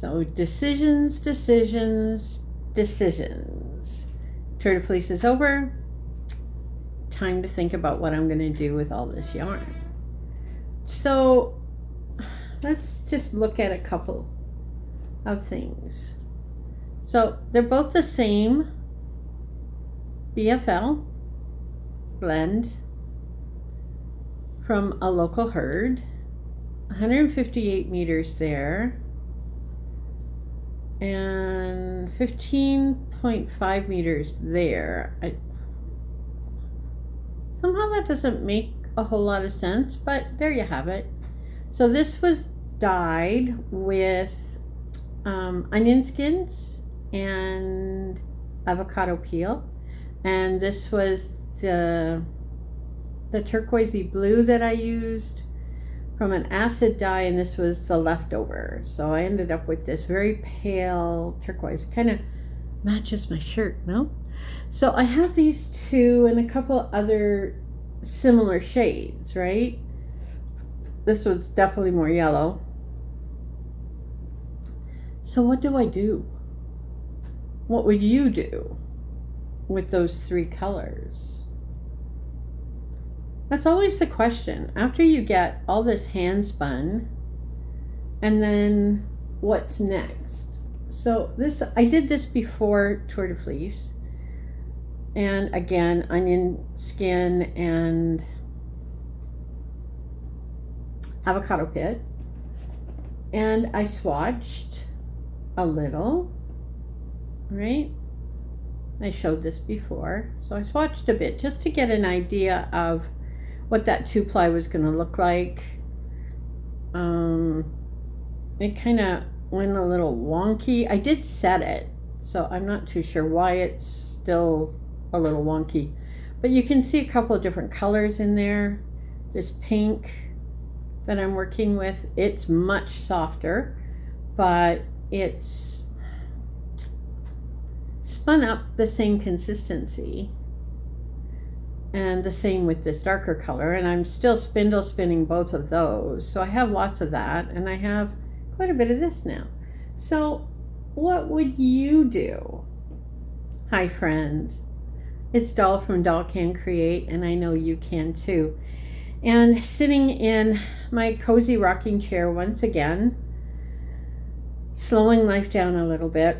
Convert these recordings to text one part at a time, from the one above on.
So decisions, decisions, decisions. Tour de Fleece is over. Time to think about what I'm going to do with all this yarn. So let's just look at a couple of things. So they're both the same BFL blend from a local herd. 158 meters there and 15.5 meters there. Somehow that doesn't make a whole lot of sense, but there you have it. So this was dyed with onion skins and avocado peel, and this was the turquoisey blue that I used from an acid dye, and this was the leftover. So I ended up with this very pale turquoise. Kind of matches my shirt, no? So I have these two and a couple other similar shades, right? This one's definitely more yellow. So what do I do? What would you do with those three colors? That's always the question. After you get all this hand spun, and then what's next? So this, I did this before Tour de Fleece. And again, onion skin and avocado pit. And I swatched a little, right? I showed this before. So I swatched a bit just to get an idea of what that 2-ply was going to look like. It kind of went a little wonky. I did set it, so I'm not too sure why it's still a little wonky. But you can see a couple of different colors in there. This pink that I'm working with, it's much softer, but it's spun up the same consistency. And the same with this darker color, and I'm still spindle spinning both of those. So I have lots of that, and I have quite a bit of this now. So what would you do? Hi friends, it's Doll from Doll Can Create, and I know you can too. And sitting in my cozy rocking chair once again, slowing life down a little bit.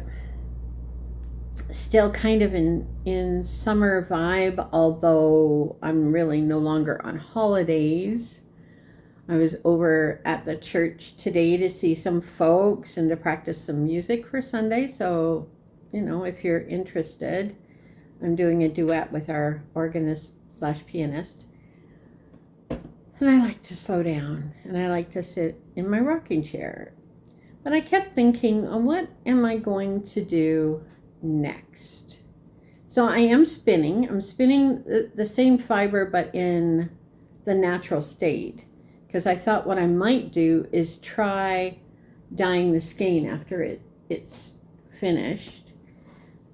Still kind of in summer vibe, although I'm really no longer on holidays. I was over at the church today to see some folks and to practice some music for Sunday. So, you know, if you're interested, I'm doing a duet with our organist / pianist. And I like to slow down, and I like to sit in my rocking chair. But I kept thinking, oh, what am I going to do next? So I am spinning. I'm spinning the same fiber, but in the natural state, because I thought what I might do is try dyeing the skein after it's finished.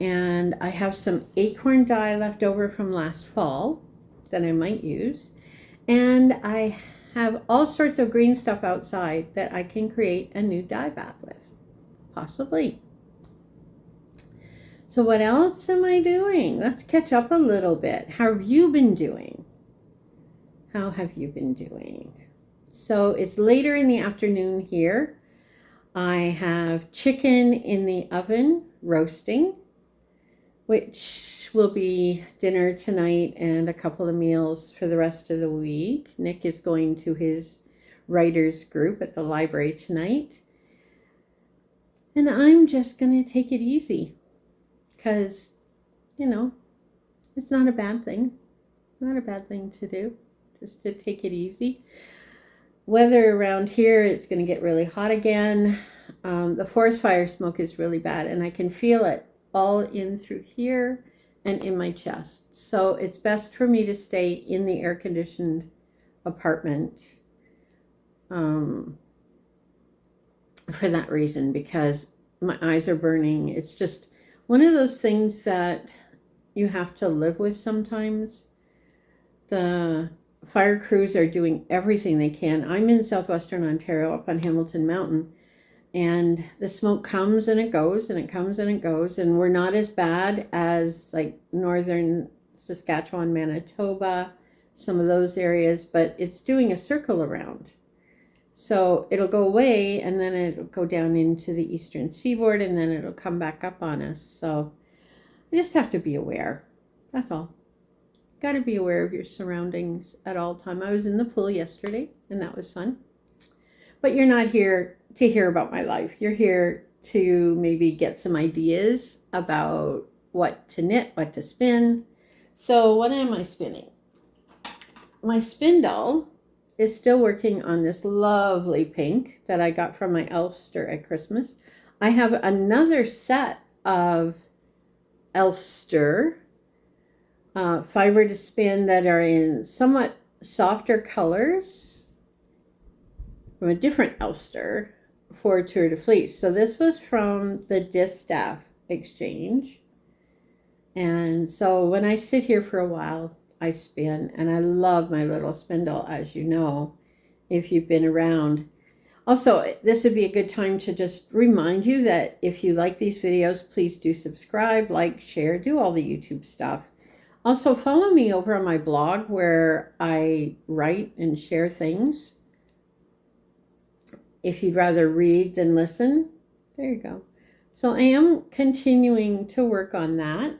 And I have some acorn dye left over from last fall that I might use, and I have all sorts of green stuff outside that I can create a new dye bath with, possibly. So what else am I doing? Let's catch up a little bit. How have you been doing? How have you been doing? So it's later in the afternoon here. I have chicken in the oven roasting, which will be dinner tonight and a couple of meals for the rest of the week. Nick is going to his writers group at the library tonight. And I'm just going to take it easy. Because, you know, it's not a bad thing. Not a bad thing to do, just to take it easy. Weather around here, it's going to get really hot again. The forest fire smoke is really bad, and I can feel it all in through here and in my chest. So it's best for me to stay in the air-conditioned apartment for that reason, because my eyes are burning. It's just one of those things that you have to live with sometimes. The fire crews are doing everything they can. I'm in southwestern Ontario up on Hamilton Mountain, And the smoke comes and it goes and it comes and it goes. And we're not as bad as like northern Saskatchewan, Manitoba, some of those areas, but it's doing a circle around. So it'll go away and then it'll go down into the eastern seaboard and then it'll come back up on us. So you just have to be aware. That's all. Got to be aware of your surroundings at all time. I was in the pool yesterday and that was fun. But you're not here to hear about my life. You're here to maybe get some ideas about what to knit, what to spin. So what am I spinning? My spindle is still working on this lovely pink that I got from my Elfster at Christmas. I have another set of Elfster fiber to spin that are in somewhat softer colors from a different Elfster for Tour de Fleece. So this was from the Distaff exchange. And so when I sit here for a while, I spin, and I love my little spindle, as you know, if you've been around. Also, this would be a good time to just remind you that if you like these videos, please do subscribe, like, share, do all the YouTube stuff. Also, follow me over on my blog where I write and share things. If you'd rather read than listen, there you go. So I am continuing to work on that.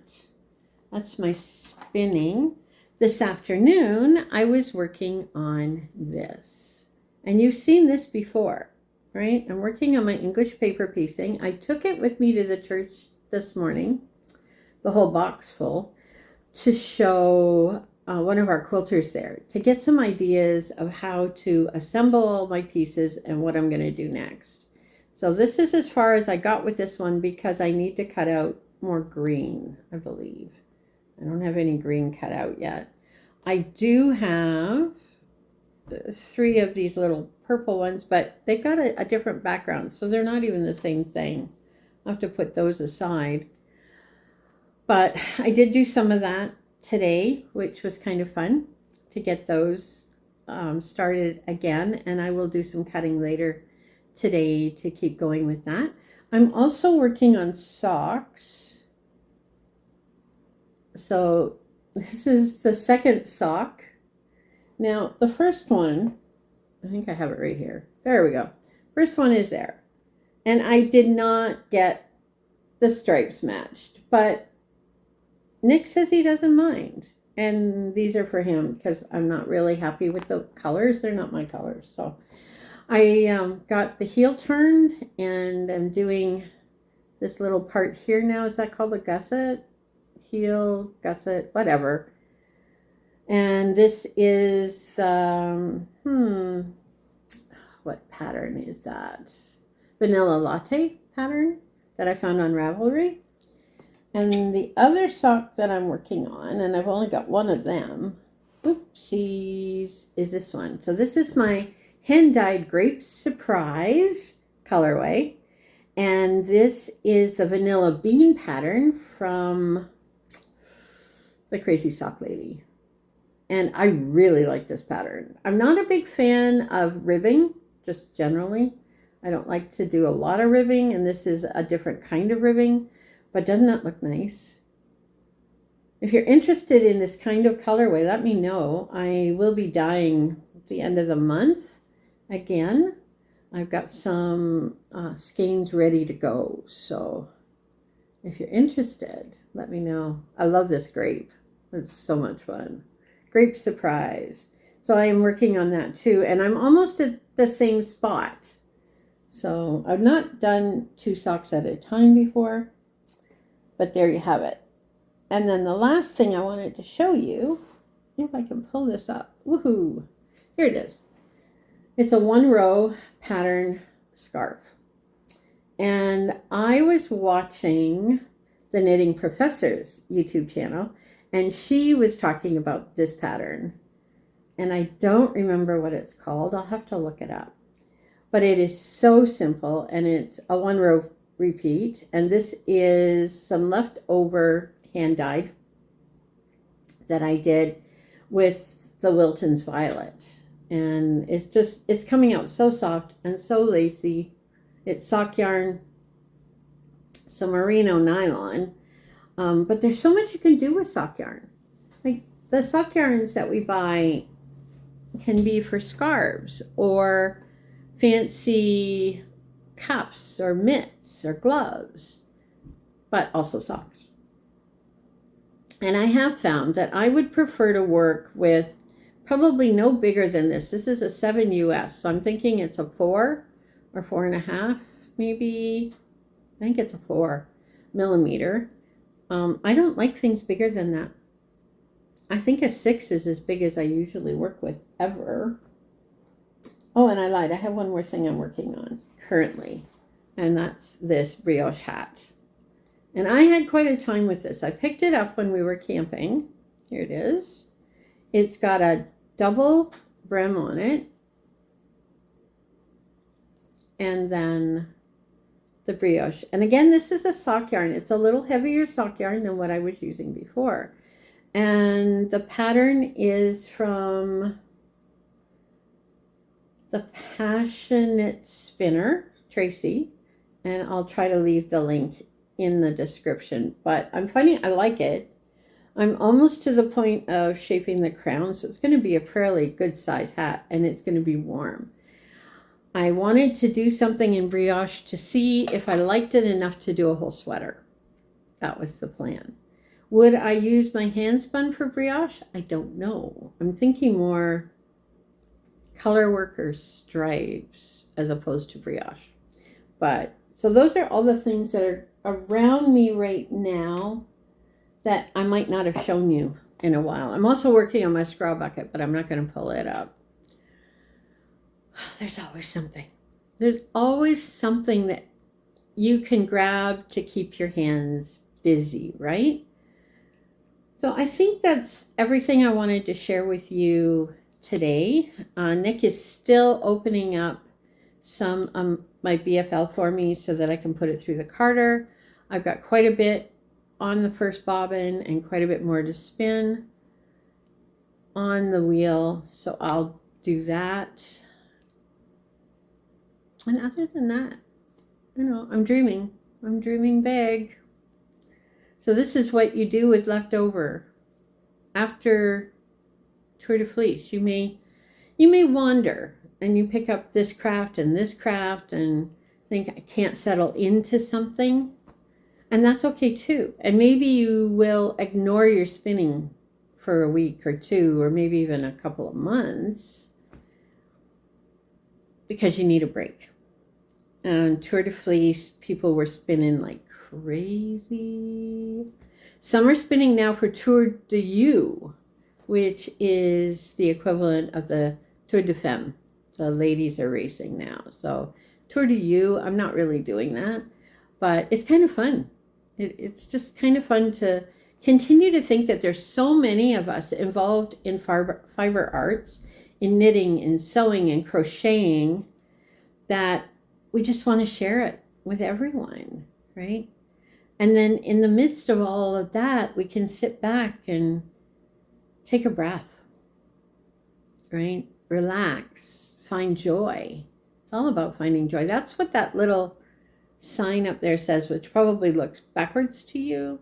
That's my spinning. This afternoon, I was working on this. And you've seen this before, right? I'm working on my English paper piecing. I took it with me to the church this morning, the whole box full, to show one of our quilters there, to get some ideas of how to assemble all my pieces and what I'm going to do next. So this is as far as I got with this one because I need to cut out more green, I believe. I don't have any green cut out yet. I do have 3 of these little purple ones, but they've got a different background, so they're not even the same thing. I'll have to put those aside. But I did do some of that today, which was kind of fun to get those started again, and I will do some cutting later today to keep going with that. I'm also working on socks. So this is the second sock. Now the first one, I think I have it right here. There we go. First one is there. And I did not get the stripes matched, but Nick says he doesn't mind. And these are for him because I'm not really happy with the colors. They're not my colors. So I got the heel turned and I'm doing this little part here now. Is that called a gusset? Heel, gusset, whatever. And this is, what pattern is that? Vanilla latte pattern that I found on Ravelry. And the other sock that I'm working on, and I've only got one of them, oopsies, is this one. So this is my hand-dyed grape surprise colorway. And this is the vanilla bean pattern from the Crazy Sock Lady. And I really like this pattern. I'm not a big fan of ribbing, just generally. I don't like to do a lot of ribbing, and this is a different kind of ribbing. But doesn't that look nice? If you're interested in this kind of colorway, let me know. I will be dyeing at the end of the month again. I've got some skeins ready to go. So if you're interested, let me know. I love this grape. It's so much fun. Grape surprise. So I am working on that too. And I'm almost at the same spot. So I've not done 2 socks at a time before. But there you have it. And then the last thing I wanted to show you, if I can pull this up. Woohoo! Here it is. It's a 1-row pattern scarf. And I was watching the Knitting Professor's YouTube channel, and she was talking about this pattern. And I don't remember what it's called. I'll have to look it up. But it is so simple, and it's a 1-row repeat, and this is some leftover hand dyed that I did with the Wilton's Violet, and it's coming out so soft and so lacy. It's sock yarn, some merino nylon. But there's so much you can do with sock yarn. Like the sock yarns that we buy can be for scarves or fancy cuffs or mitts or gloves, but also socks. And I have found that I would prefer to work with probably no bigger than this. This is a 7 US, so I'm thinking it's a 4 or 4.5, maybe. I think it's a 4 millimeter. I don't like things bigger than that. I think a 6 is as big as I usually work with ever. Oh, and I lied. I have one more thing I'm working on currently, and that's this brioche hat. And I had quite a time with this. I picked it up when we were camping. Here it is. It's got a double brim on it. And then the brioche. And again, this is a sock yarn. It's a little heavier sock yarn than what I was using before. And the pattern is from the Passionate Spinner, Tracy. And I'll try to leave the link in the description. But I'm finding I like it. I'm almost to the point of shaping the crown. So it's going to be a fairly good size hat. And it's going to be warm. I wanted to do something in brioche to see if I liked it enough to do a whole sweater. That was the plan. Would I use my hand spun for brioche? I don't know. I'm thinking more color work or stripes as opposed to brioche. But so those are all the things that are around me right now that I might not have shown you in a while. I'm also working on my scrawl bucket, but I'm not going to pull it up. There's always something. There's always something that you can grab to keep your hands busy, right? So I think that's everything I wanted to share with you today. Nick is still opening up some my BFL for me so that I can put it through the carder. I've got quite a bit on the first bobbin and quite a bit more to spin on the wheel. So I'll do that. And other than that, I'm dreaming. I'm dreaming big. So this is what you do with leftover. After Tour de Fleece, you may wander and you pick up this craft and think I can't settle into something. And that's okay too. And maybe you will ignore your spinning for a week or two, or maybe even a couple of months because you need a break. And Tour de Fleece, people were spinning like crazy. Some are spinning now for Tour de U, which is the equivalent of the Tour de Femme. The ladies are racing now. So Tour de U, I'm not really doing that, but it's kind of fun. It's just kind of fun to continue to think that there's so many of us involved in fiber arts, in knitting and sewing and crocheting, that we just want to share it with everyone, right? And then in the midst of all of that, we can sit back and take a breath, right? Relax, find joy. It's all about finding joy. That's what that little sign up there says, which probably looks backwards to you.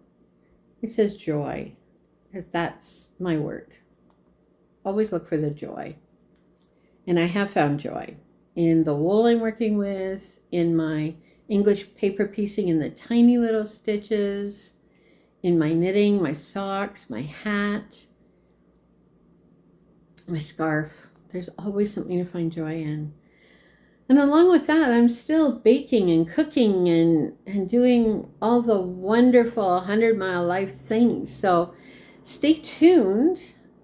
It says joy, because that's my word. Always look for the joy. And I have found joy in the wool I'm working with, in my English paper piecing, in the tiny little stitches, in my knitting, my socks, my hat, my scarf. There's always something to find joy in. And along with that, I'm still baking and cooking and doing all the wonderful 100-mile life things. So stay tuned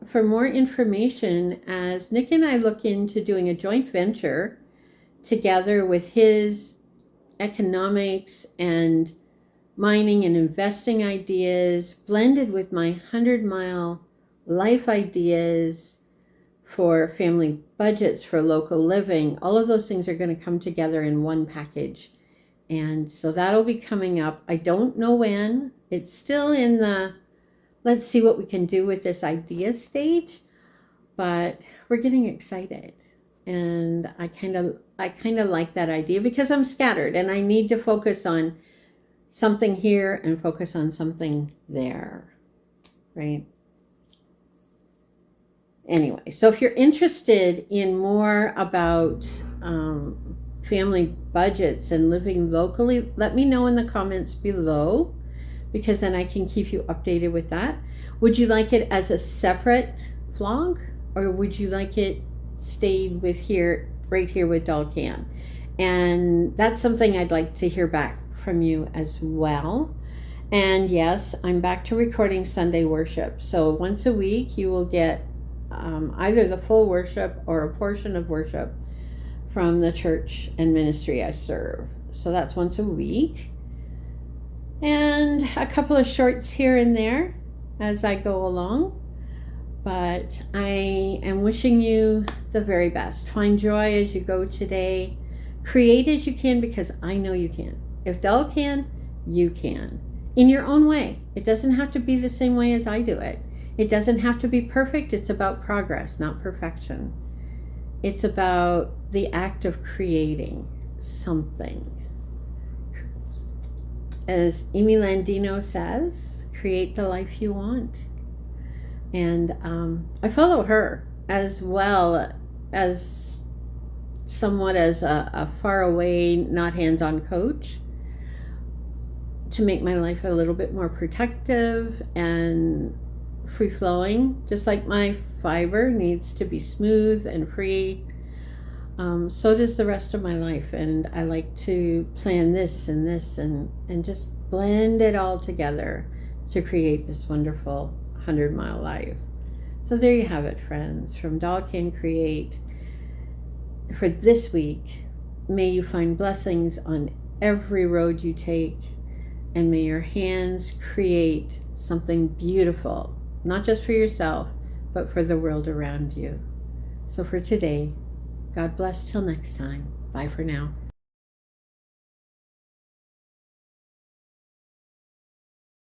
for more information as Nick and I look into doing a joint venture together with his economics and mining and investing ideas blended with my 100-mile life ideas for family budgets, for local living. All of those things are going to come together in one package. And so that'll be coming up. I don't know when. It's still in the let's see what we can do with this idea stage, but we're getting excited. And I kind of like that idea because I'm scattered and I need to focus on something here and focus on something there, right? Anyway, so if you're interested in more about family budgets and living locally, let me know in the comments below, because then I can keep you updated with that. Would you like it as a separate vlog, or would you like it stayed with right here with Doll Can? And that's something I'd like to hear back from you as well. And yes, I'm back to recording Sunday worship. So once a week you will get either the full worship or a portion of worship from the church and ministry I serve. So that's once a week. And a couple of shorts here and there as I go along. But I am wishing you the very best. Find joy as you go today. Create as you can, because I know you can. If Doll can, you can. In your own way. It doesn't have to be the same way as I do it. It doesn't have to be perfect. It's about progress, not perfection. It's about the act of creating something. As Amy Landino says, create the life you want. And I follow her as well as somewhat as a far away, not hands-on coach, to make my life a little bit more protective and free-flowing. Just like my fiber needs to be smooth and free, so does the rest of my life. And I like to plan this and this and just blend it all together to create this wonderful 100-mile life. So there you have it, friends, from Doll Can Create for this week. May you find blessings on every road you take, and may your hands create something beautiful, not just for yourself, but for the world around you. So for today, God bless till next time. Bye for now.